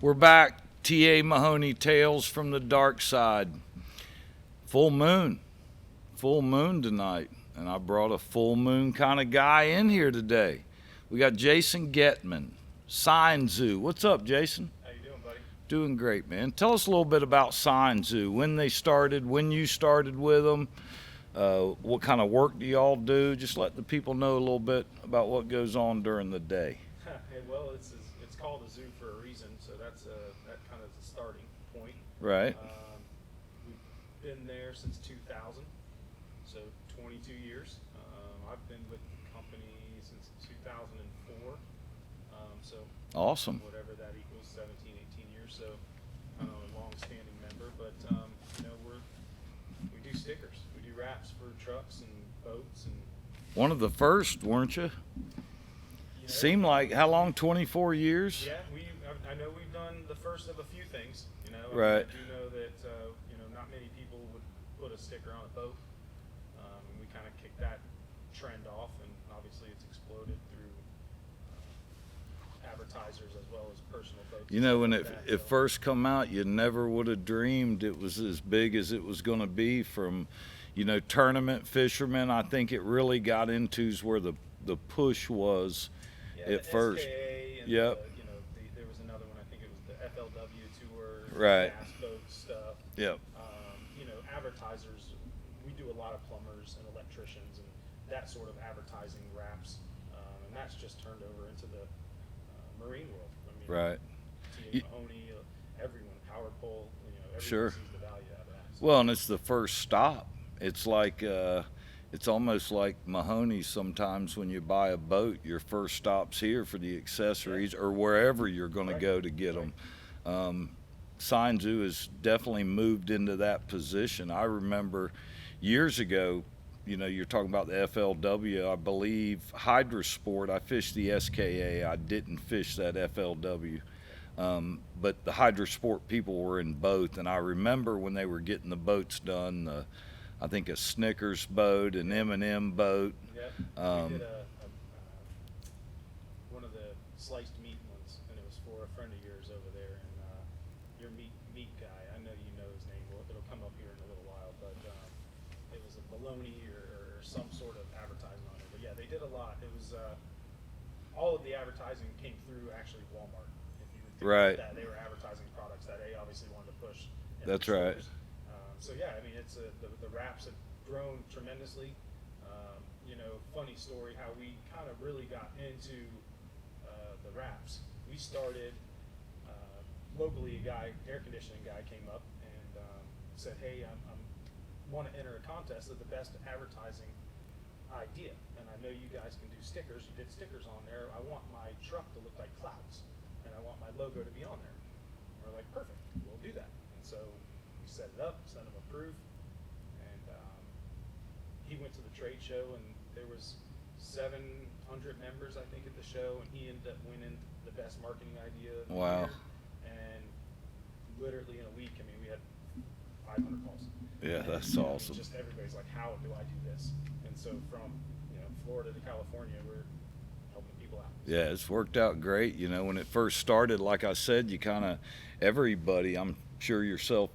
We're back. T.A. Mahoney, Tales from the Darkside. Full moon. Full moon tonight. And I brought a full moon kind of guy in here today. We got Jason Getman, Sign Zoo. What's up, Jason? How you doing, buddy? Doing great, man. Tell us a little bit about Sign Zoo, when they started, when you started with them, what kind of work do y'all do? Just let the people know a little bit about what goes on during the day. Well, it's called a zoo for a reason, so that kind of is the starting point. Right. We've been there since 2000, so 22 years. I've been with the company since 2004, so Awesome. whatever that equals, 17, 18 years. So a long-standing member, but we do stickers, we do wraps for trucks and boats and. One of the first, weren't you? Seemed like, how long, 24 years? Yeah, I know we've done the first of a few things, Right. I do know that, not many people would put a sticker on a boat. And we kind of kicked that trend off, and obviously it's exploded through advertisers as well as personal boats. You know, when it first come out, you never would have dreamed it was as big as it was going to be from, tournament fishermen. I think it really got into where the push was at first. SKA and Yep. there was another one, I think it was the FLW tour, Right. gas boat stuff. Yep. Advertisers, we do a lot of plumbers and electricians and that sort of advertising wraps, and that's just turned over into the marine world. Right. T.A. Mahoney, everyone, Power Pole, everyone Sure. sees the value out of that. So, Well, and it's the first stop. It's like, it's almost like Mahoney sometimes when you buy a boat, your first stop's here for the accessories or wherever you're going to go to get them. Sign Zoo has definitely moved into that position. I remember years ago, you're talking about the FLW, I believe Hydrosport. I fished the SKA. I didn't fish that FLW. But the Hydrosport people were in both, and I remember when they were getting the boats done, I think a Snickers boat, an M&M boat. yeah, we did one of the sliced meat ones, and it was for a friend of yours over there, and your meat guy. I know you know his name. It'll come up here in a little while, but it was a bologna or some sort of advertising on it. But yeah, they did a lot. It was all of the advertising came through actually Walmart. If you would think Right. about that, they were advertising products that they obviously wanted to push. In That's the right. stores. So yeah, I mean, it's the wraps have grown tremendously. Funny story how we kind of really got into the wraps. We started locally. Air conditioning guy, came up and said, "Hey, I'm want to enter a contest of the best advertising idea, and I know you guys can do stickers. You did stickers on there. I want my truck to look like clouds, and I want my logo to be on there." And we're like, "Perfect, we'll do that." And so we set it up, sent him a proof, and he went to the trade show, and there was 700 members, I think, at the show, and he ended up winning the best marketing idea of the Wow. year. And literally in a week, I mean, we had 500 calls. Yeah, And, that's awesome. Just everybody's like, "How do I do this?" And so from Florida to California, we're helping people out. Yeah, it's worked out great. When it first started, like I said, everybody, I'm sure yourself,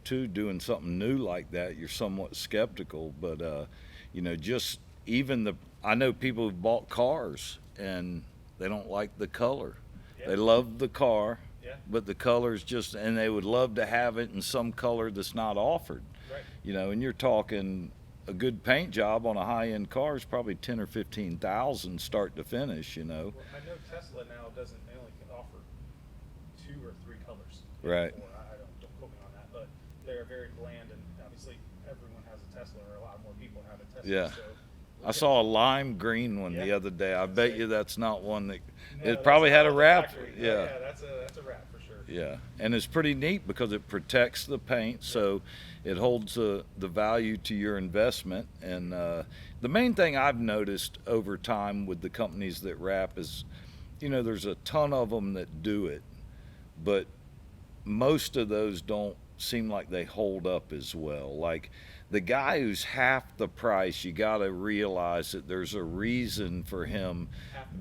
too, doing something new like that, you're somewhat skeptical. But, just even I know people who've bought cars and they don't like the color. Yeah. They love the car, Yeah. but the color's and they would love to have it in some color that's not offered. Right. And you're talking a good paint job on a high-end car is probably 10 or 15,000 start to finish. Well, I know Tesla now they only can offer 2 or 3 colors. Right. Or don't quote me on that, but they're very bland, and obviously everyone has a Tesla, or a lot more people have a Tesla. Yeah. So I saw a lime green one the Yeah. other day. I bet you that's not one that No, it probably that's had a not the wrap. factory. Yeah. Yeah, that's a wrap for sure. Yeah, and it's pretty neat because it protects the paint, so it holds the value to your investment. And the main thing I've noticed over time with the companies that wrap is, there's a ton of them that do it, but most of those don't seem like they hold up as well. Like The guy who's half the price, you got to realize that there's a reason for him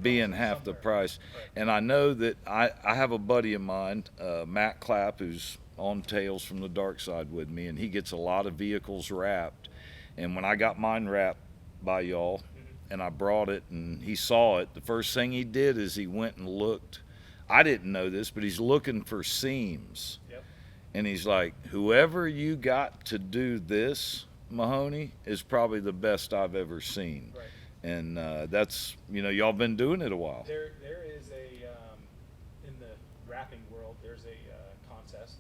being half the price. Right. And I know that I have a buddy of mine, Matt Clapp, who's on Tales from the Darkside with me, and he gets a lot of vehicles wrapped. And when I got mine wrapped by y'all, and I brought it, and he saw it, the first thing he did is he went and looked. I didn't know this, but he's looking for seams. Yep. And he's like, whoever you got to do this, Mahoney, is probably the best I've ever seen. Right. And that's, y'all been doing it a while. There is a in the wrapping world. There's a contest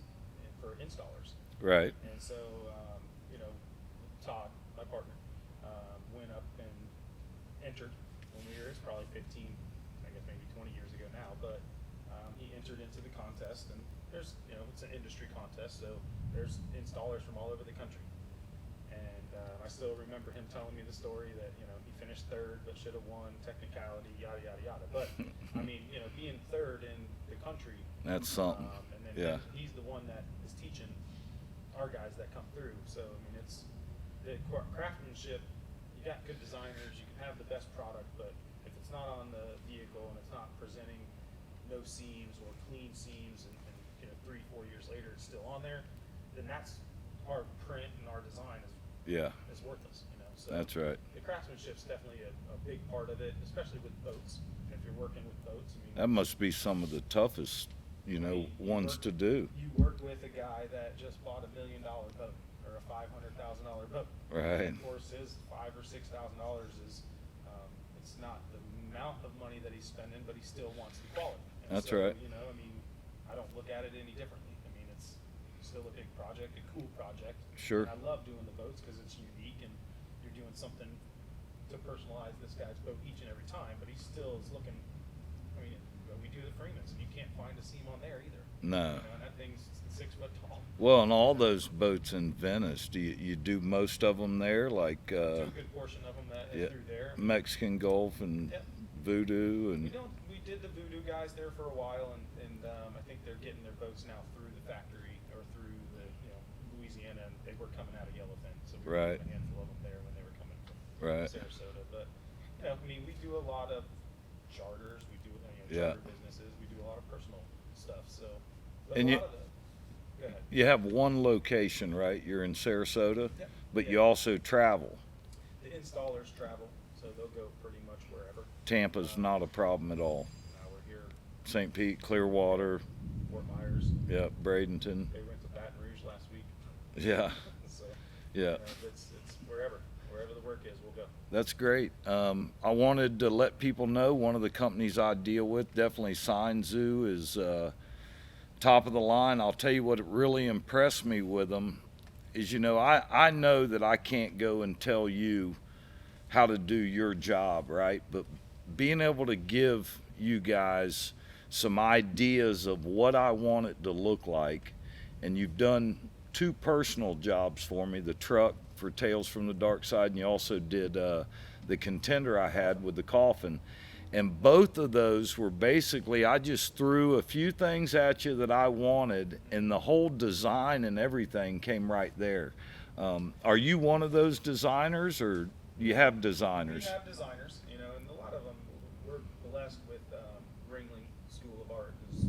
for installers, Right. and so Todd, my partner, went up and entered when it's probably 15, I guess maybe 20 years ago now, but he entered into the contest, and there's it's an industry contest, so there's installers from all over the country. And I still remember him telling me the story that he finished third but should have won, technicality, yada yada yada. But I mean, being third in the country, That's something. and then Yeah. he's the one that is teaching our guys that come through. So I mean, it's the craftsmanship. You got good designers, you can have the best product, but if it's not on the vehicle and it's not presenting no seams or clean seams, and 3-4 years later it's still on there, then that's our print and our design Yeah, is worthless. So that's right. the craftsmanship's definitely a big part of it, especially with boats. If you're working with boats, I mean, That must be some of the toughest, I mean, you ones work- to do. You work with a guy that just bought $1 million boat or a $500,000 boat. Right. And of course, his $5,000 or $6,000 is it's not the amount of money that he's spending, but he still wants the quality. And That's so, right. I mean, I don't look at it any differently. I mean, it's still a big project, a cool project. Sure. And I love doing the boats because it's unique and you're doing something to personalize this guy's boat each and every time. But he still is looking. I mean, we do the Freemans, and you can't find a seam on there either. No. And that thing's 6 foot tall. Well, and all those boats in Venice, do you do most of them there, like Do a good portion of them that is yeah, through there. Mexican Gulf and Yep. Voodoo and We did the Voodoo guys there for a while, and I think they're getting their boats now through the factory or through the Louisiana, and they were coming out of Yellowfin, so we Right. had a handful of them there when they were coming from Right. Sarasota. But I mean, we do a lot of charters, we do Yeah. charter businesses, we do a lot of personal stuff. So, but And a you- lot of go ahead. you have one location, right? You're in Sarasota, Yep. but Yeah. you also travel. The installers travel, so they'll go pretty much wherever. Tampa's not a problem at all. Now we're here, St. Pete, Clearwater, Fort Myers. yeah, Bradenton, They went to Baton Rouge last week. yeah, So yeah. it's wherever the work is, we'll go. That's great. I wanted to let people know one of the companies I deal with, definitely Sign Zoo, is top of the line. I'll tell you what really impressed me with them is, I know that I can't go and tell you how to do your job, right? But being able to give you guys some ideas of what I want it to look like, and you've done 2 personal jobs for me, the truck for Tales from the Darkside, and you also did the contender I had with the coffin. And both of those were basically, I just threw a few things at you that I wanted, and the whole design and everything came right there. Are you one of those designers, or you have designers? We have designers, and a lot of them, we're blessed with Ringling School of Art, who's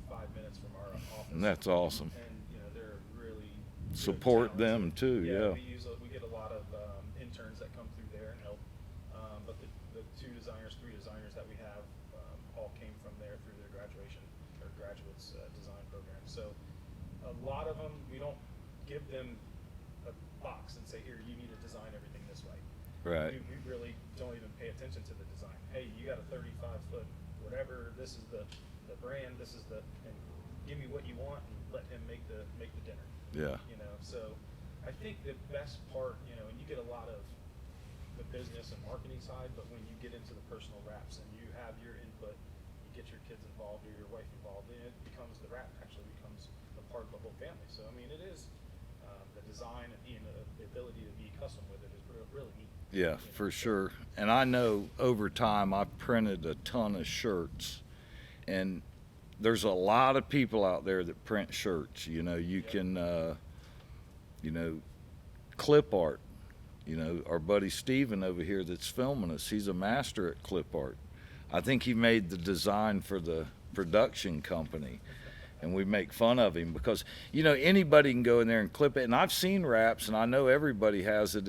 5 minutes from our office. And that's awesome. And they're really good, Support talented. them too, yeah. We get a lot of interns that come through there and help. But the 3 designers that we have all came from there through their graduation or graduates design program. So a lot of them, we don't give them a box and say, here, you need to design everything this way. Right. We really don't even pay attention to the design. Hey, you got a 35-foot whatever, this is the brand, this is and give me what you want and let him make the dinner. Yeah. So I think the best part, and you get a lot of the business and marketing side, but when you get into the personal wraps and you have your input, you get your kids involved or your wife involved, then it becomes, the wrap actually becomes a part of the whole family. So I mean, it is the design and the ability to be custom with it is really neat. Yeah, for sure. And I know over time I've printed a ton of shirts, and there's a lot of people out there that print shirts. You can, clip art. You know, our buddy Steven over here that's filming us, he's a master at clip art. I think he made the design for the production company. And we make fun of him because, you know, anybody can go in there and clip it. And I've seen wraps, and I know everybody has it.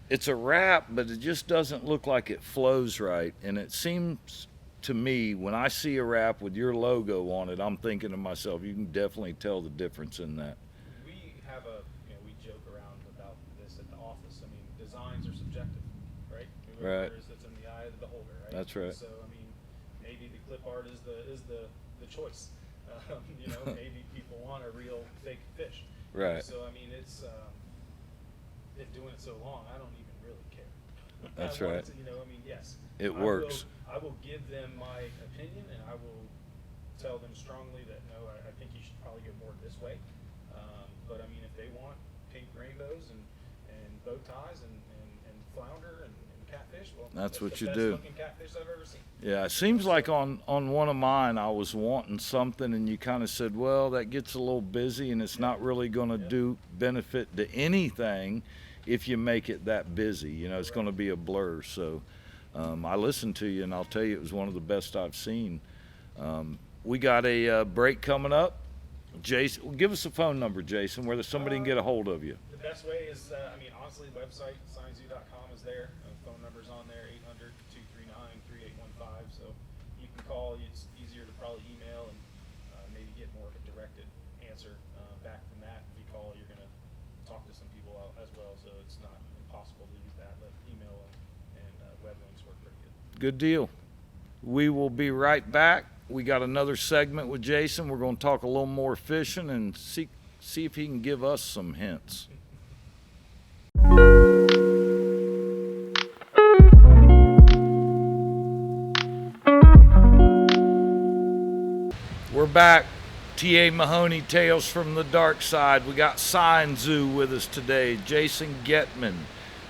It's a wrap, but it just doesn't look like it flows right. And it seems to me, when I see a wrap with your logo on it, I'm thinking to myself, you can definitely tell the difference in that. We have we joke around about this at the office. I mean, designs are subjective, right? Right. It's in the eye of the beholder, right? That's right. So, I mean, maybe the clip art is the choice. Maybe people want a real fake fish. Right. So, I mean, it's been doing it so long, I don't even really care. That's right. Yes. It works. I will give them my opinion, and I will tell them strongly that, no, I think you should probably go more this way. But, I mean, if they want pink rainbows and bow ties and flounder and catfish, well, that's what the you best do. looking catfish I've ever seen. Yeah, it seems like on one of mine, I was wanting something, and you kind of said, well, that gets a little busy, and it's not really going to do benefit to anything if you make it that busy. You know, it's going to be a blur. So I listened to you, and I'll tell you, it was one of the best I've seen. We got a break coming up. Jason, give us a phone number, Jason, where somebody can get a hold of you. The best way is, honestly, website, sciencezoo.com is there. Phone number's on there, 800-239-3815. So you can call. It's easier to probably email and maybe get more of a directed answer back from that. If you call, you're going to talk to some people as well, so it's not impossible to use that. But email and web links work pretty good. Good deal. We will be right back. We got another segment with Jason. We're going to talk a little more fishing and see if he can give us some hints. We're back. T.A. Mahoney, Tales from the Darkside. We got Sign Zoo with us today. Jason Getman.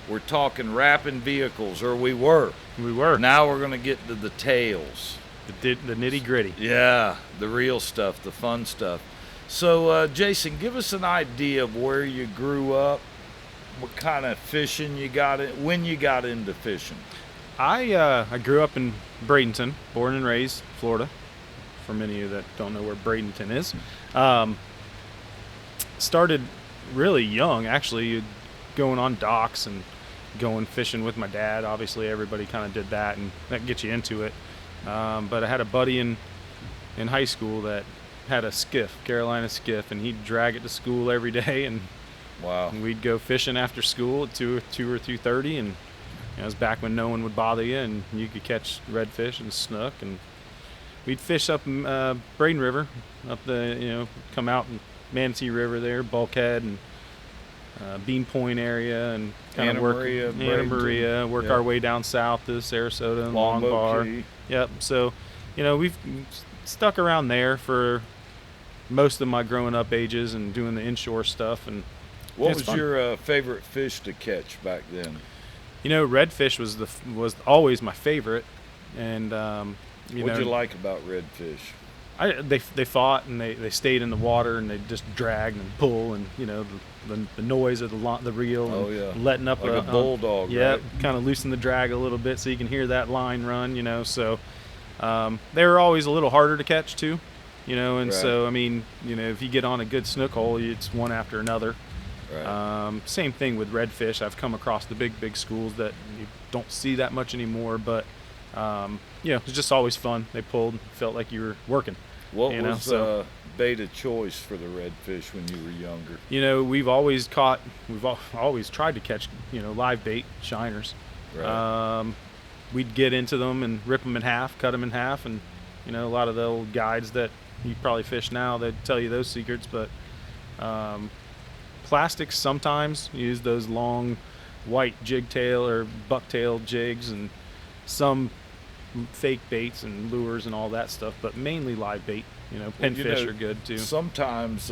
We're talking wrapping vehicles, or we were. We were. Now we're going to get to the tales. The nitty gritty. Yeah, the real stuff, the fun stuff. So, Jason, give us an idea of where you grew up, what kind of fishing you got in, when you got into fishing. I grew up in Bradenton, born and raised, Florida. For many of you that don't know where Bradenton is, started really young, actually, going on docks and going fishing with my dad. Obviously, everybody kind of did that, and that gets you into it. But I had a buddy in high school that had a skiff, Carolina skiff, and he'd drag it to school every day, and Wow. we'd go fishing after school at 2 or 2:30, and it was back when no one would bother you, and you could catch redfish and snook, and we'd fish up Braden River, up come out in Manatee River there, Bulkhead and Bean Point area, and kind of work Anna Maria, work our way down south to Sarasota and Long Bar. Key. Yep. So, we've stuck around there for most of my growing up ages and doing the inshore stuff. And What it's was fun. your favorite fish to catch back then? Redfish was always my favorite, and What'd you like about redfish? They fought and they stayed in the water and they just dragged and pull, and the noise of the reel and Oh, yeah. letting up Like a bulldog, yeah, right? kind of loosen the drag a little bit so you can hear that line run, so they were always a little harder to catch too, and Right. so if you get on a good snook hole, it's one after another. Right. Same thing with redfish. I've come across the big schools that you don't see that much anymore, but it's just always fun. They pulled, felt like you were working. What was bait of choice for the redfish when you were younger? We've always tried to catch, live bait, shiners. Right. We'd get into them and rip them in half, cut them in half, and a lot of the old guides that you probably fish now, they'd tell you those secrets. But plastics sometimes use those long white jigtail or bucktail jigs, and some fake baits and lures and all that stuff, but mainly live bait. Pinfish are good too. Sometimes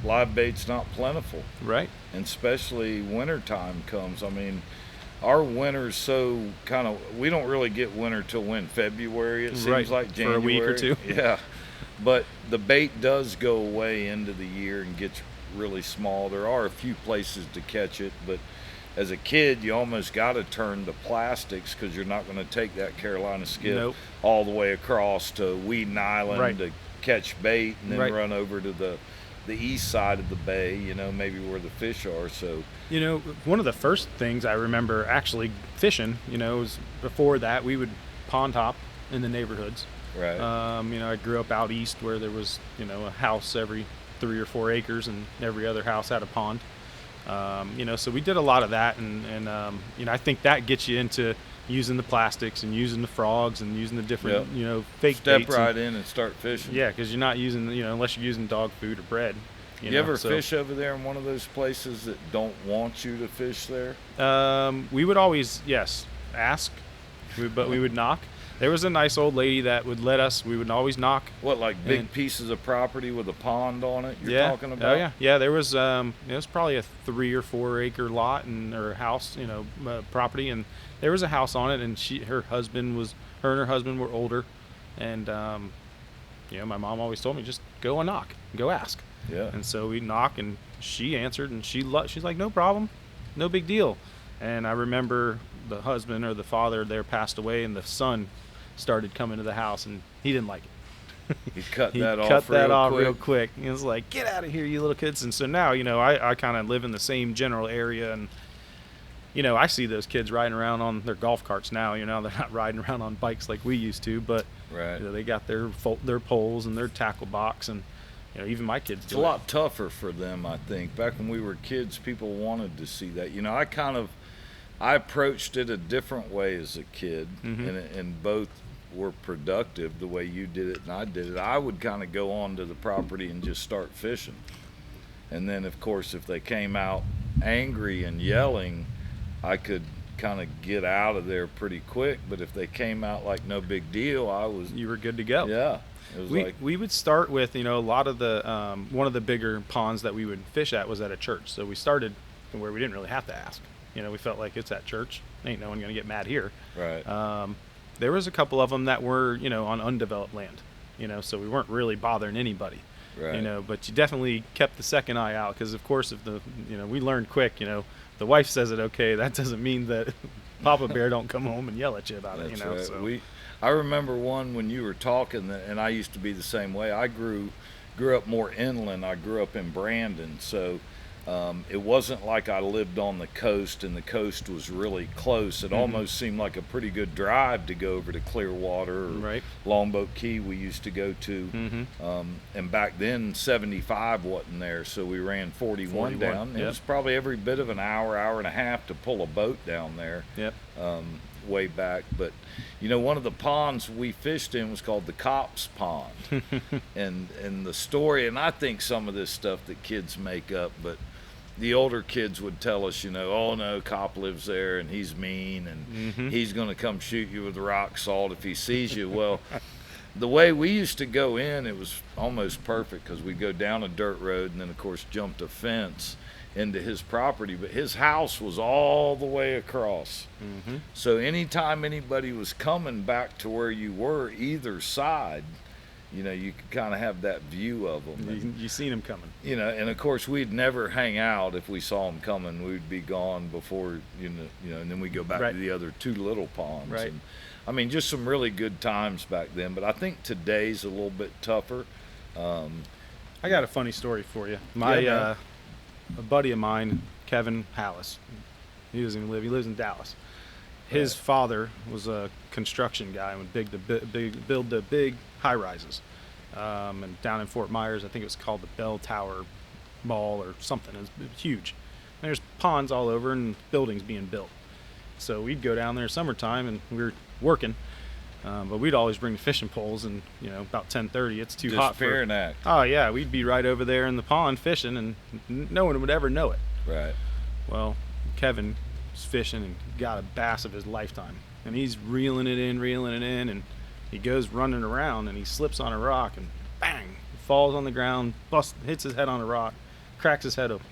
live bait's not plentiful, Right. and especially wintertime comes. I mean, our winter's so kind of, we don't really get winter till when? February, it seems Right, like, for January. a week or two. Yeah, but the bait does go away into the year and gets really small. There are a few places to catch it, but as a kid, you almost got to turn to plastics because you're not going to take that Carolina skiff Nope. all the way across to Weeden Island Right. to catch bait and then Right. run over to the east side of the bay, maybe where the fish are. So One of the first things I remember actually fishing, was before that we would pond hop in the neighborhoods. right. I grew up out east where there was, a house every 3 or 4 acres, and every other house had a pond. So we did a lot of that, and I think that gets you into using the plastics and using the frogs and using the different, fake Step baits right in and start fishing. Yeah, because you're not using, unless you're using dog food or bread. You ever fish over there in one of those places that don't want you to fish there? We would always, yes, ask, but we would knock. There was a nice old lady that would let us. We would always knock. What, like big And- pieces of property with a pond on it? You're Yeah. talking about? Oh yeah, yeah. There was it was probably a 3 or 4 acre lot or house, property, and there was a house on it, and her and her husband were older, and my mom always told me just go and knock, go ask. Yeah. And so we knock, and she answered, and she's like, no problem, no big deal. And I remember the husband or the father there passed away, and the son started coming to the house, and he didn't like it. He cut He that cut that off real real quick. quick. He was like, get out of here, you little kids. And so now, I kind of live in the same general area, and I see those kids riding around on their golf carts now. They're not riding around on bikes like we used to, but Right. they got their poles and their tackle box, and even my kids It's do a it. lot tougher for them, I think. Back when we were kids, people wanted to see that. I approached it a different way as a kid, and both were productive the way you did it and I did it. I would kind of go onto the property and just start fishing. And then, of course, if they came out angry and yelling, I could kind of get out of there pretty quick. But if they came out like no big deal, You were good to go. yeah. It was like, We would start with, a lot of the, one of the bigger ponds that we would fish at was at a church. So we started where we didn't really have to ask. We felt like it's at church. Ain't no one going to get mad here. right. There was a couple of them that were, on undeveloped land, so we weren't really bothering anybody, Right. but you definitely kept the second eye out because, of course, if we learned quick, the wife says it okay, that doesn't mean that Papa Bear don't come home and yell at you about That's it, right. So. I remember one when you were talking, and I used to be the same way. I grew up more inland. I grew up in Brandon, so it wasn't like I lived on the coast, and the coast was really close. It almost seemed like a pretty good drive to go over to Clearwater or Right. Longboat Key we used to go to. And back then, 75 wasn't there, so we ran 41 down. It yep. was probably every bit of an hour, hour and a half to pull a boat down there. Yep. Way back. But one of the ponds we fished in was called the Cops Pond. and the story, and I think some of this stuff that kids make up, but the older kids would tell us, oh no, Cop lives there and he's mean and he's going to come shoot you with rock salt if he sees you. Well, the way we used to go in, it was almost perfect because we'd go down a dirt road and then of course jumped a fence into his property, but his house was all the way across. So anytime anybody was coming back to where you were, either side, you could kind of have that view of them. You seen him coming. And of course we'd never hang out if we saw them coming. We'd be gone before, and then we go back Right. to the other two little ponds. Right. And, I mean, just some really good times back then, but I think today's a little bit tougher. I got a funny story for you. Yeah, A buddy of mine, Kevin Hallis, he doesn't even live. He lives in Dallas. His father was a construction guy and would build the big high rises. And down in Fort Myers, I think it was called the Bell Tower Mall or something. It was huge. And there's ponds all over and buildings being built. So we'd go down there summertime and we were working. But we'd always bring the fishing poles, and about 10:30, it's too Just hot fair for. and act. Oh yeah, we'd be right over there in the pond fishing, and no one would ever know it. Right. Well, Kevin was fishing and got a bass of his lifetime, and he's reeling it in, and he goes running around, and he slips on a rock, and bang, falls on the ground, hits his head on a rock, cracks his head open,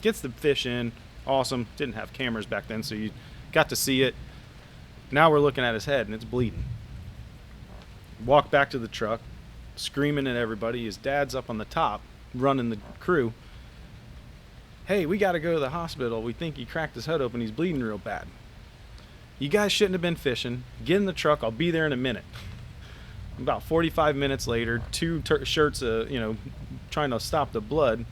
gets the fish in. Awesome. Didn't have cameras back then, so you got to see it. Now we're looking at his head, and it's bleeding. Walk back to the truck, screaming at everybody. His dad's up on the top, running the crew. hey, we got to go to the hospital. We think he cracked his head open. He's bleeding real bad. You guys shouldn't have been fishing. Get in the truck. I'll be there in a minute. About 45 minutes later, two shirts, trying to stop the blood.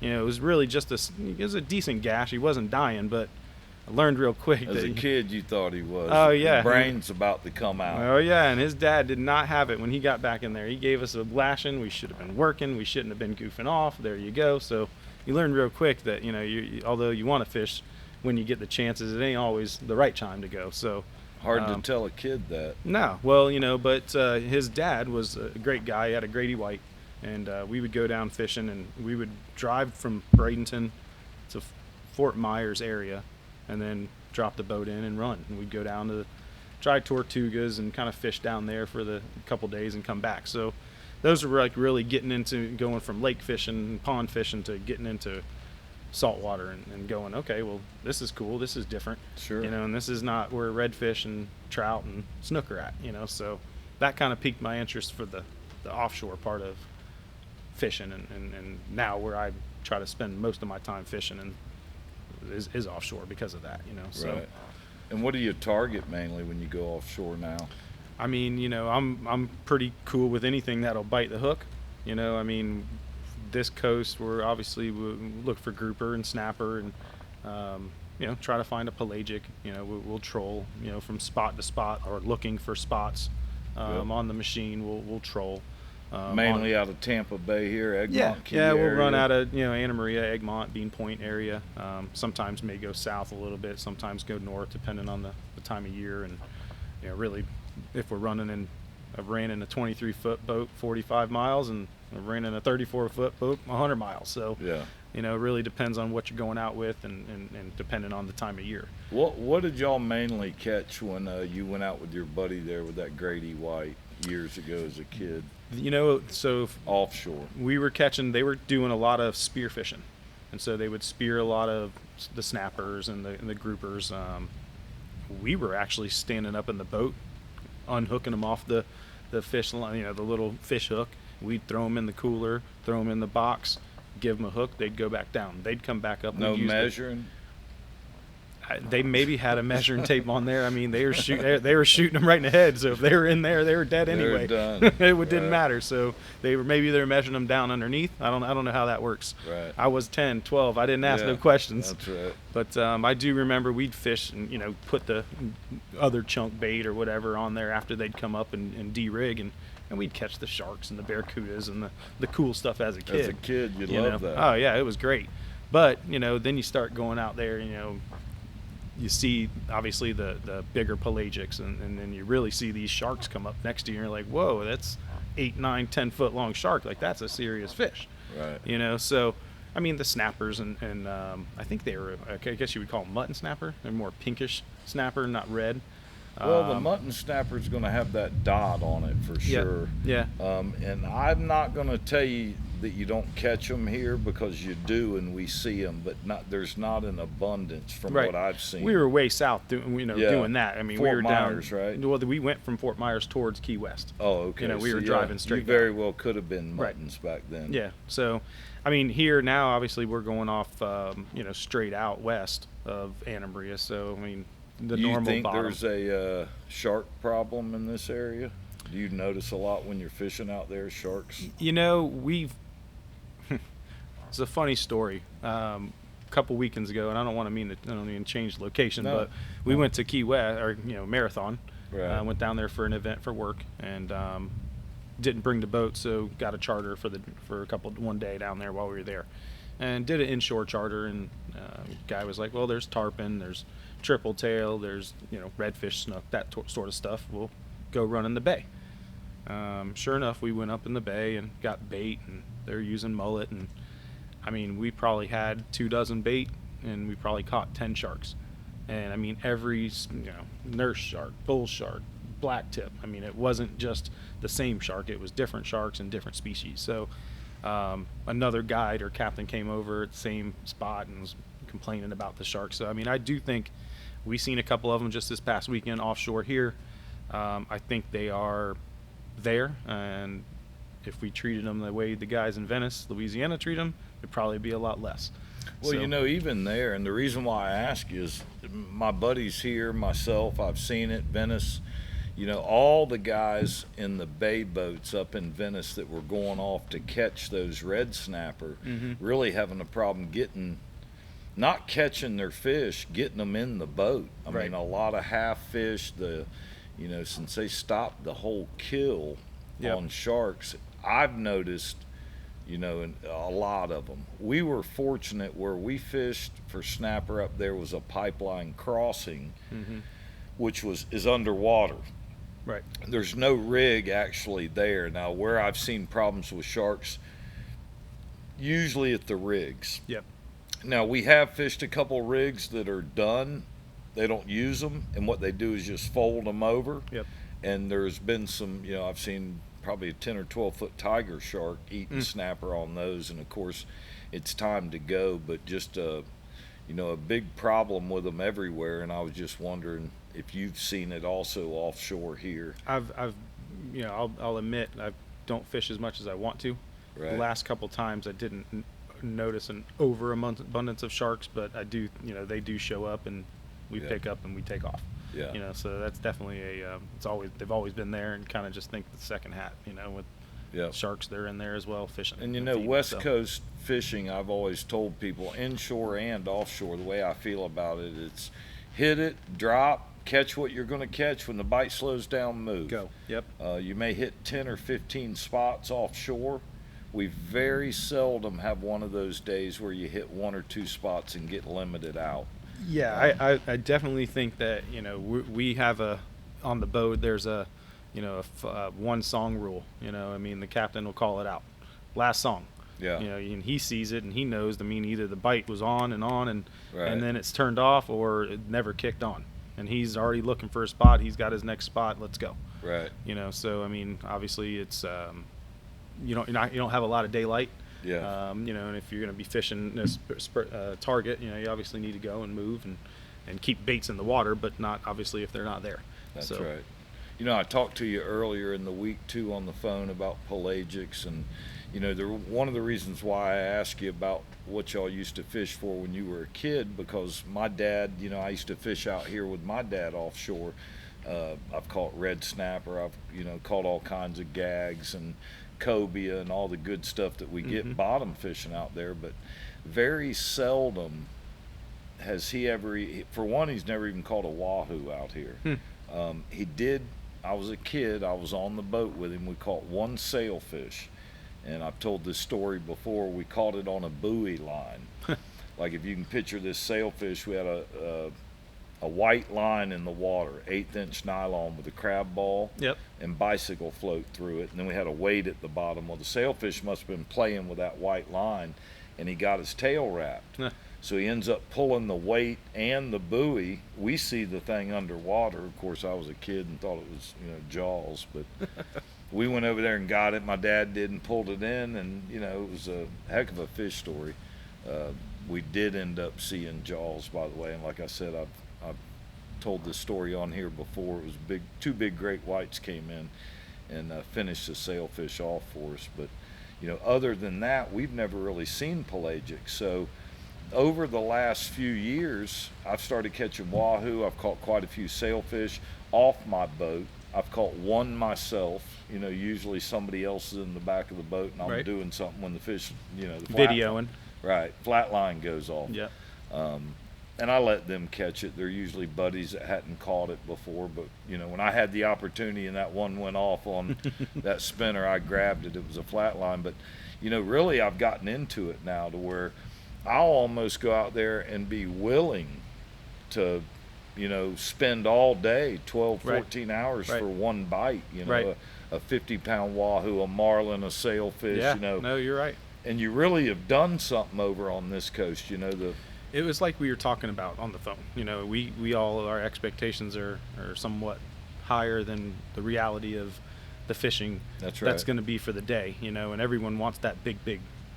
It was really just it was a decent gash. He wasn't dying, but I learned real quick As that a kid, you thought he was. Oh, yeah. The brain's about to come out. Oh yeah, and his dad did not have it when he got back in there. He gave us a lashing. We should have been working. We shouldn't have been goofing off. There you go. So you learn real quick that although you want to fish, when you get the chances, it ain't always the right time to go. So Hard to tell a kid that. no, well, but his dad was a great guy. He had a Grady White, and we would go down fishing, and we would drive from Bradenton to Fort Myers area, and then drop the boat in and run. And we'd go down to dry Tortugas and kind of fish down there for the couple days and come back. So those were like really getting into going from lake fishing and pond fishing to getting into saltwater and going, okay, well, this is cool. This is different. Sure. And this is not where redfish and trout and snook are at, so that kind of piqued my interest for the offshore part of fishing. And now where I try to spend most of my time fishing and is offshore because of that, so. Right. And what do you target mainly when you go offshore now? I mean, I'm pretty cool with anything that'll bite the hook. This coast, we're obviously we look for grouper and snapper, and try to find a pelagic. We'll troll, from spot to spot, or looking for spots on the machine. We'll troll. Mainly out of Tampa Bay here, Egmont. Yeah, Key we'll area. run out of Anna Maria, Egmont, Bean Point area. Sometimes may go south a little bit. Sometimes go north, depending on the time of year. And really, if we're running I've ran in a 23-foot boat 45 miles, and I've ran in a 34-foot boat 100 miles. So Yeah. it really depends on what you're going out with, and depending on the time of year. What did y'all mainly catch when you went out with your buddy there with that Grady White years ago as a kid? So Offshore. we were catching, they were doing a lot of spear fishing, and so they would spear a lot of the snappers and the groupers. We were actually standing up in the boat, unhooking them off the fish line, the little fish hook. We'd throw them in the cooler, throw them in the box, give them a hook. They'd go back down. They'd come back up. No We'd use measuring? they maybe had a measuring tape on there. I mean, they were shooting them right in the head. So if they were in there, they were dead anyway. They're done. Didn't matter. So maybe they're measuring them down underneath. I don't know how that works. Right. I was 10, 12. I didn't ask Yeah, no questions. That's right. But I do remember we'd fish and put the other chunk bait or whatever on there after they'd come up and de-rig, and we'd catch the sharks and the barracudas and the cool stuff as a kid. As a kid, you know? love that. Oh yeah, it was great. But then you start going out there, you see obviously the bigger pelagics, and then you really see these sharks come up next to you, and you're like, whoa, that's 8, 9, 10 foot long shark. Like, that's a serious fish. Right. So I mean, the snappers and I think they were, I guess you would call them mutton snapper. They're more pinkish snapper, not red. Well, the mutton snapper's going to have that dot on it for sure. Yeah. And I'm not going to tell you that you don't catch them here, because you do, and we see them, but there's not an abundance from what I've seen. We were way south doing that. I mean, we were Myers, down. right? Well, we went from Fort Myers towards Key West. Oh, okay. We were driving straight. You very well could have been muttons back then. Yeah. So, I mean, here now, obviously, we're going off, straight out west of Anna Maria. So, I mean, the Do you normal think bottom. there's a shark problem in this area? Do you notice a lot when you're fishing out there, sharks? We've it's a funny story. A couple weekends ago, and I don't even change the location, but we went to Key West, or Marathon. Right. Went down there for an event for work, and didn't bring the boat, so got a charter for one day down there while we were there, and did an inshore charter. And guy was like, well, there's tarpon, there's triple tail, there's redfish, snook, that sort of stuff. We'll go run in the bay. Sure enough, we went up in the bay and got bait, and they're using mullet, and I mean, we probably had 24 bait, and we probably caught 10 sharks. And I mean, every nurse shark, bull shark, black tip. I mean, it wasn't just the same shark, it was different sharks and different species. So another guide or captain came over at the same spot and was complaining about the sharks. So I mean, I do think we seen a couple of them just this past weekend offshore here. I think they are there, and if we treated them the way the guys in Venice, Louisiana treat them, it'd probably be a lot less. Well, So, you know, even there, and the reason why I ask you is my buddies here, myself, I've seen it, Venice, you know, all the guys in the bay boats up in Venice that were going off to catch those red snapper hmm really having a problem getting, not catching their fish, getting them in the boat. I Right. mean, a lot of half fish, you know, since they stopped the whole kill Yep. on sharks, I've noticed, you know, a lot of them. We were fortunate where we fished for snapper up there was a pipeline crossing, hmm which is underwater. right, There's no rig actually there. Now, where I've seen problems with sharks, usually at the rigs. yep, Now, we have fished a couple rigs that are done. They don't use them, and what they do is just fold them over. yep, And there's been some, you know, I've seen probably a 10 or 12 foot tiger shark eating snapper on those, and of course, it's time to go. But just you know, a big problem with them everywhere, and I was just wondering if you've seen it also offshore here. I've, you know, I'll admit I don't fish as much as I want to. Right. The last couple times I didn't notice an overabundance of sharks, but I do, you know, they do show up and we Yeah. pick up and we take off. Yeah. You know, so that's definitely they've always been there, and kind of just think the second hat, you know, with Yeah. sharks, they're in there as well fishing. And you and know, feeding, West so. Coast fishing, I've always told people, inshore and offshore, the way I feel about it, it's hit it, drop, catch what you're going to catch. When the bite slows down, move. Go. Yep. You may hit 10 or 15 spots offshore. We very seldom have one of those days where you hit 1 or 2 spots and get limited out. Yeah, I definitely think that, you know, we have on the boat, there's a, you know, one song rule. You know, I mean, the captain will call it out. Last song. Yeah. You know, and he sees it and he knows. I mean, either the bite was on, and Right. and then it's turned off, or it never kicked on, and he's already looking for a spot. He's got his next spot. Let's go. Right. You know, so I mean, obviously, it's you don't have a lot of daylight. Yeah. You know, and if you're going to be fishing this target, you know, you obviously need to go and move and keep baits in the water, but not obviously if they're not there. That's So, right. You know, I talked to you earlier in the week too on the phone about pelagics, and you know, one of the reasons why I asked you about what y'all used to fish for when you were a kid, because my dad, you know, I used to fish out here with my dad offshore. I've caught red snapper. I've, you know, caught all kinds of gags and cobia and all the good stuff that we get bottom fishing out there, but very seldom has he ever, for one, he's never even caught a wahoo out here. He did, I was a kid, I was on the boat with him, we caught one sailfish, and I've told this story before. We caught it on a buoy line. Like, if you can picture this sailfish, we had a white line in the water, 1/8-inch nylon with a crab ball Yep. and bicycle float through it, and then we had a weight at the bottom. Well, the sailfish must have been playing with that white line, and he got his tail wrapped. So he ends up pulling the weight and the buoy. We see the thing underwater. Of course, I was a kid and thought it was, you know, Jaws, but we went over there and got it. My dad did and pulled it in, and you know, it was a heck of a fish story. We did end up seeing Jaws, by the way, and like I said, I've told this story on here before. It was big, 2 big great whites came in and finished the sailfish off for us. But you know, other than that, we've never really seen pelagic. So over the last few years, I've started catching wahoo. I've caught quite a few sailfish off my boat. I've caught one myself. You know, usually somebody else is in the back of the boat and I'm Right. doing something when the fish, you know, Videoing. Right, flat line goes off. Yeah. And I let them catch it. They're usually buddies that hadn't caught it before. But you know, when I had the opportunity and that one went off on that spinner, I grabbed it. It was a flat line. But you know, really, I've gotten into it now to where I'll almost go out there and be willing to, you know, spend all day, 12, Right. 14 hours Right. for one bite. You know, Right. a 50-pound wahoo, a marlin, a sailfish. Yeah. You know, No, you're right. and you really have done something over on this coast. You know, It was like we were talking about on the phone. You know, we all, our expectations are somewhat higher than the reality of the fishing That's that's right. going to be for the day, you know, and everyone wants that big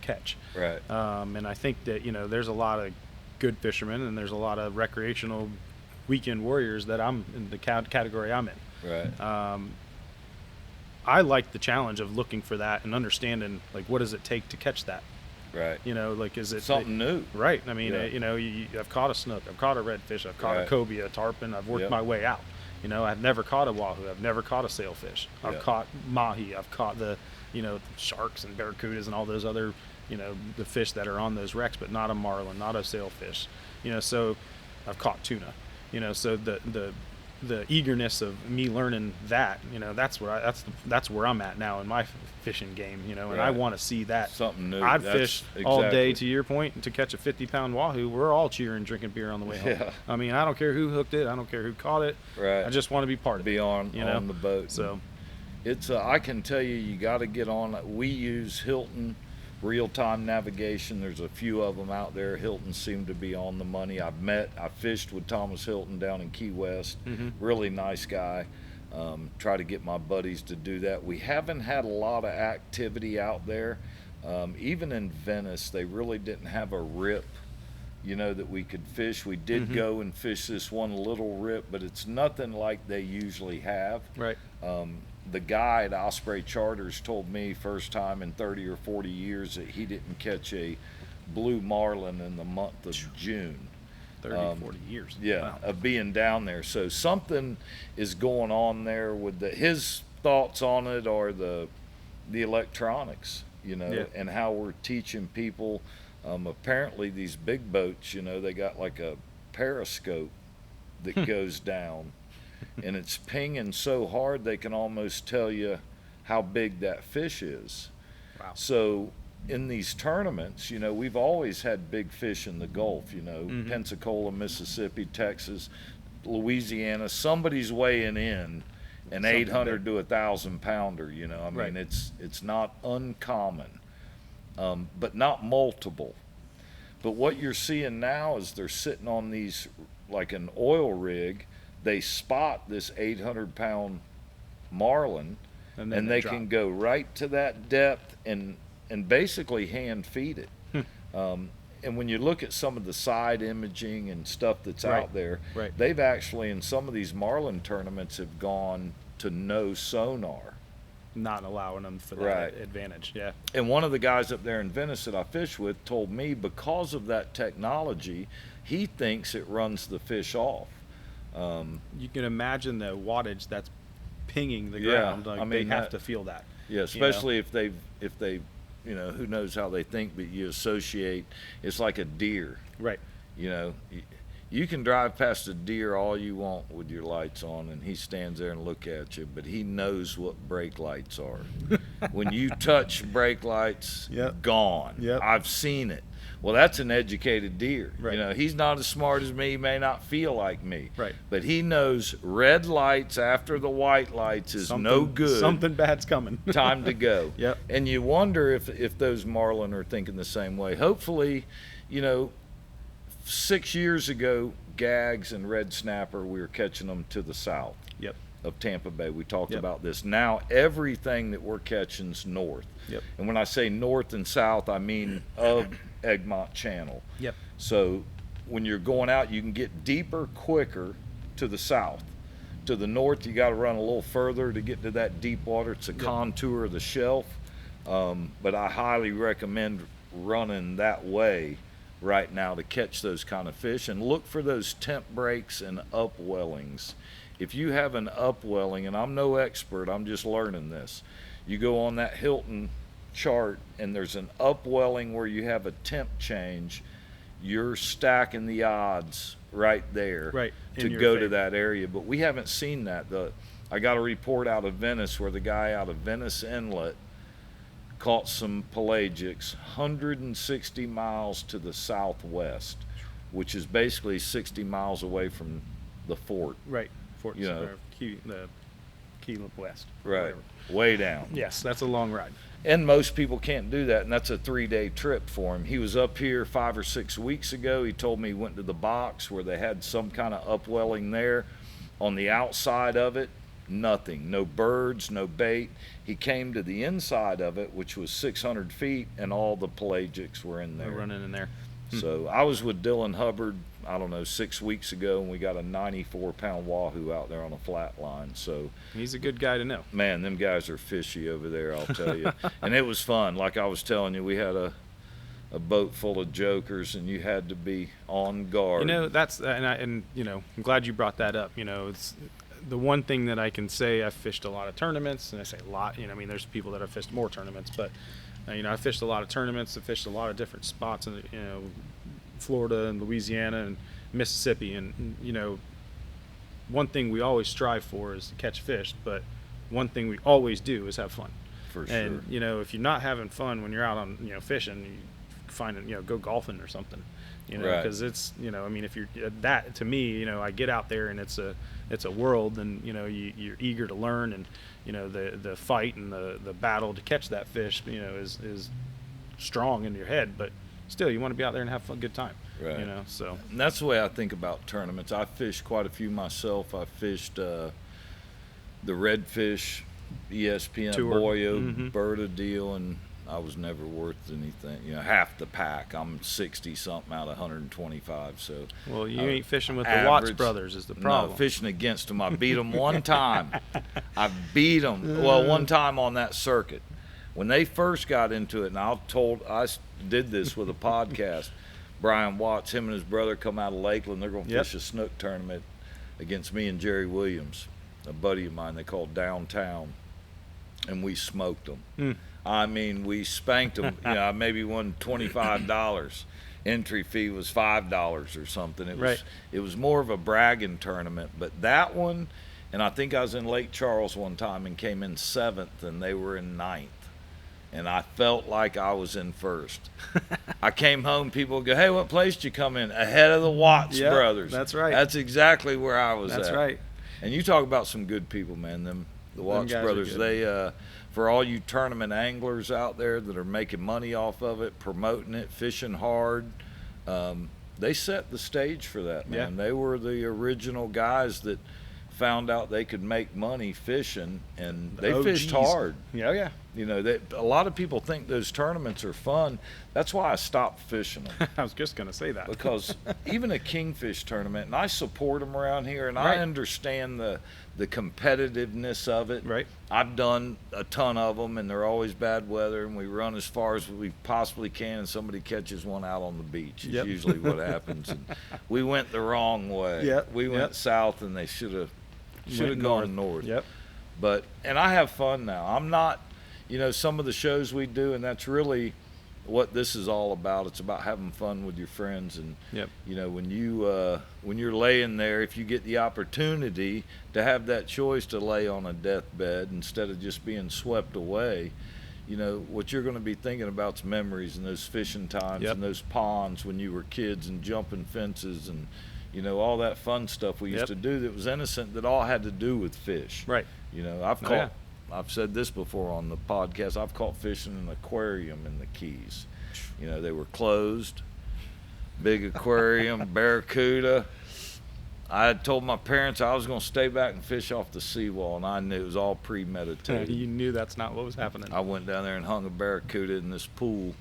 catch. right. And I think that, you know, there's a lot of good fishermen and there's a lot of recreational weekend warriors that I'm in the category I'm in. Right. I like the challenge of looking for that and understanding, like, what does it take to catch that? Right. You know, like, is it Something new. Right. I mean, Yeah. you know, I've caught a snook, I've caught a redfish, I've caught a Right. cobia, a tarpon. I've worked Yep. my way out. You know, I've never caught a wahoo. I've never caught a sailfish. I've Yeah. caught mahi. I've caught the, you know, sharks and barracudas and all those other, you know, the fish that are on those wrecks, but not a marlin, not a sailfish. You know, so I've caught tuna. You know, so the eagerness of me learning that, you know, that's where I'm at now in my fishing game, you know, and I Right. want to see that. Something new. I'd That's fish all day, exactly. to your point, to catch a 50-pound wahoo. We're all cheering, drinking beer on the way home. Yeah. I mean, I don't care who hooked it. I don't care who caught it. Right. I just want to be part of Be it. on you know? the boat. So, It's I can tell you, you got to get on. We use Hilton real-time navigation. There's a few of them out there. Hilton seemed to be on the money. I fished with Thomas Hilton down in Key West. Really nice guy. Try to get my buddies to do that. We haven't had a lot of activity out there. Even in Venice, they really didn't have a rip, you know, that we could fish. We did go and fish this one little rip, but it's nothing like they usually have. right. The guy at Osprey Charters told me first time in 30 or 40 years that he didn't catch a blue marlin in the month of June. 30, 40 years. Yeah, Wow. of being down there. So something is going on there with his thoughts on it are the electronics, you know, Yeah. and how we're teaching people. Apparently these big boats, you know, they got like a periscope that goes down. And it's pinging so hard they can almost tell you how big that fish is. Wow. So in these tournaments, you know, we've always had big fish in the Gulf, you know, Pensacola, Mississippi, Texas, Louisiana. Somebody's weighing in an Something 800 big. to 1,000 pounder, you know. I mean, Right. it's not uncommon, but not multiple. But what you're seeing now is they're sitting on these, like an oil rig. They spot this 800-pound marlin, And and they drop. can go right to that depth and basically hand feed it. And when you look at some of the side imaging and stuff that's Right. out there, Right. they've actually in some of these marlin tournaments have gone to no sonar. not allowing them for that Right. advantage. Yeah. And one of the guys up there in Venice that I fish with told me because of that technology, he thinks it runs the fish off. You can imagine the wattage that's pinging the Yeah, ground. Like, I they mean, have that- to feel that. Yeah, especially if they, you know, who knows how they think, but you associate, it's like a deer. Right. You know, you can drive past a deer all you want with your lights on, and he stands there and look at you, but he knows what brake lights are. When you touch brake lights, Yep. gone. Yep. I've seen it. Well, that's an educated deer. Right. You know, he's not as smart as me. He may not feel like me. Right. But he knows red lights after the white lights is no Something- good. Something bad's coming. Time to go. Yep. And you wonder if those marlin are thinking the same way. Hopefully, you know, 6 years ago, gags and red snapper, we were catching them to the south Yep. of Tampa Bay. We talked Yep. about this. Now everything that we're catching's north. Yep. And when I say north and south, I mean of Egmont Channel. Yep. So when you're going out, you can get deeper quicker to the south. To the north, you got to run a little further to get to that deep water. It's a contour of the shelf. But I highly recommend running that way right now to catch those kind of fish, and look for those temp breaks and upwellings. If you have an upwelling, and I'm no expert, I'm just learning this, you go on that Hilton chart and there's an upwelling where you have a temp change, you're stacking the odds right there Right, to in your go to favor. that area. But we haven't seen that. I got a report out of Venice where the guy out of Venice Inlet caught some pelagics 160 miles to the southwest, which is basically 60 miles away from the fort. Right. Fort You know. or the Key West. Right. Whatever. Way down. Yes, that's a long ride. And most people can't do that, and that's a 3-day trip for him. He was up here 5 or 6 weeks ago. He told me he went to the box where they had some kind of upwelling there. On the outside of it, nothing. No birds, no bait. He came to the inside of it, which was 600 feet, and all the pelagics were in They're there. running in there. So I was with Dylan Hubbard, I don't know, 6 weeks ago, and we got a 94-pound wahoo out there on a flat line. So, He's a good guy to know. man, them guys are fishy over there, I'll tell you. And it was fun. Like I was telling you, we had a a boat full of jokers, and you had to be on guard. You know, that's and you know, I'm glad you brought that up. You know, it's the one thing that I can say. I've fished a lot of tournaments, and I say a lot. You know, I mean, there's people that have fished more tournaments, but you know, I fished a lot of tournaments. I fished a lot of different spots in you know, Florida and Louisiana and Mississippi, and you know, one thing we always strive for is to catch fish, but one thing we always do is have fun. For sure. And you know, if you're not having fun when you're out on, you know, fishing, you find it, you know, go golfing or something, you know, Right. because it's, you know, I mean, if you're that, to me, you know, I get out there and it's a world, and you know, you're eager to learn, and you know, the fight and the battle to catch that fish, you know, is strong in your head, but still you want to be out there and have a good time. Right. You know, so And that's the way I think about tournaments. I fished quite a few myself. I fished the Redfish ESPN Tour. Boyo Mhm. Berta deal, and I was never worth anything. You know, half the pack. I'm 60 something out of 125. So well, you I- ain't fishing with the Watts average- brothers is the problem. No, fishing against them. I beat them one time. I beat them. Well, one time on that circuit. When they first got into it, and I did this with a podcast. Brian Watts, him and his brother come out of Lakeland. They're going to Yep. fish a snook tournament against me and Jerry Williams, a buddy of mine they called Downtown, and we smoked them. Mm. I mean, we spanked them. You know, I maybe won $25. Entry fee was $5 or something. Right. It was more of a bragging tournament. But that one, and I think I was in Lake Charles one time and came in 7th, and they were in 9th. And I felt like I was in 1st. I came home, people would go, "Hey, what place did you come in?" Ahead of the Watts Yep, brothers. that's right. That's exactly where I was That's at. right. And you talk about some good people, man. The Watts guys are brothers, good. they for all you tournament anglers out there that are making money off of it, promoting it, fishing hard, they set the stage for that, man. Yeah. They were the original guys that found out they could make money fishing, and they fished OGs. hard. Yeah, yeah. You know, a lot of people think those tournaments are fun. That's why I stopped fishing them. I was just gonna say that. Because even a kingfish tournament, and I support them around here, and Right. I understand the competitiveness of it. Right. I've done a ton of them, and they're always bad weather, and we run as far as we possibly can, and somebody catches one out on the beach. Is Yep. usually what happens. And we went the wrong way. Yep, We went yep. south, and they should have Went gone north. Yep. But and I have fun now. I'm not, you know, some of the shows we do, and that's really what this is all about. It's about having fun with your friends, and Yep. you know, when you're laying there, if you get the opportunity to have that choice to lay on a deathbed instead of just being swept away, you know, what you're going to be thinking about is memories and those fishing times Yep. and those ponds when you were kids and jumping fences and, you know, all that fun stuff we used Yep. to do that was innocent, that all had to do with fish. Right. You know, I've Oh, caught, yeah. I've said this before on the podcast, I've caught fish in an aquarium in the Keys. You know, they were closed, big aquarium, barracuda. I had told my parents I was going to stay back and fish off the seawall, and I knew it was all premeditated. You knew that's not what was happening. I went down there and hung a barracuda in this pool,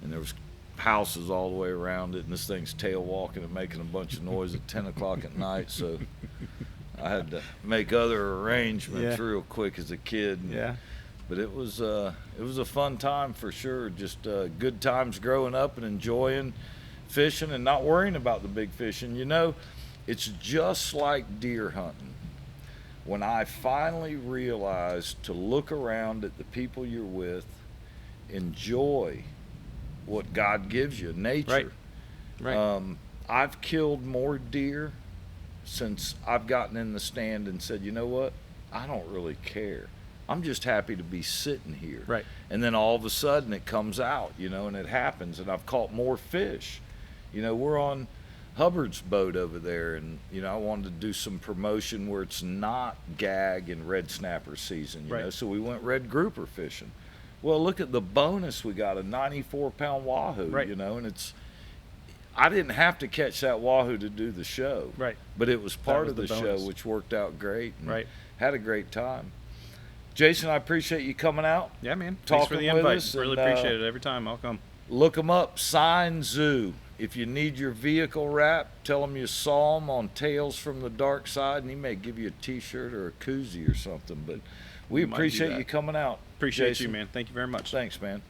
and there was houses all the way around it, and this thing's tail walking and making a bunch of noise at 10 o'clock at night, so I had to make other arrangements Yeah. real quick as a kid. Yeah. But it was a fun time for sure. Just good times growing up and enjoying fishing and not worrying about the big fish. And you know, it's just like deer hunting. When I finally realized to look around at the people you're with, enjoy what God gives you, nature. Right. I've killed more deer since I've gotten in the stand and said, you know what? I don't really care. I'm just happy to be sitting here. Right. And then all of a sudden it comes out, you know, and it happens, and I've caught more fish. You know, we're on Hubbard's boat over there, and, you know, I wanted to do some promotion where it's not gag and red snapper season, you Right. know, so we went red grouper fishing. Well, look at the bonus we got, a 94-pound wahoo, Right. you know, and I didn't have to catch that wahoo to do the show. Right. But it was part was of the the show, bonus. which worked out great. And Right. Had a great time. Jason, I appreciate you coming out. Yeah, man. Thanks for talking the with invite. us, Really and, appreciate it. Every time I'll come. Look them up, Sign Zoo. If you need your vehicle wrapped, tell him you saw him on Tales from the Darkside, and he may give you a T-shirt or a koozie or something. But we We might do appreciate that. you coming out. Appreciate Jason. you, man. Thank you very much. Thanks, man.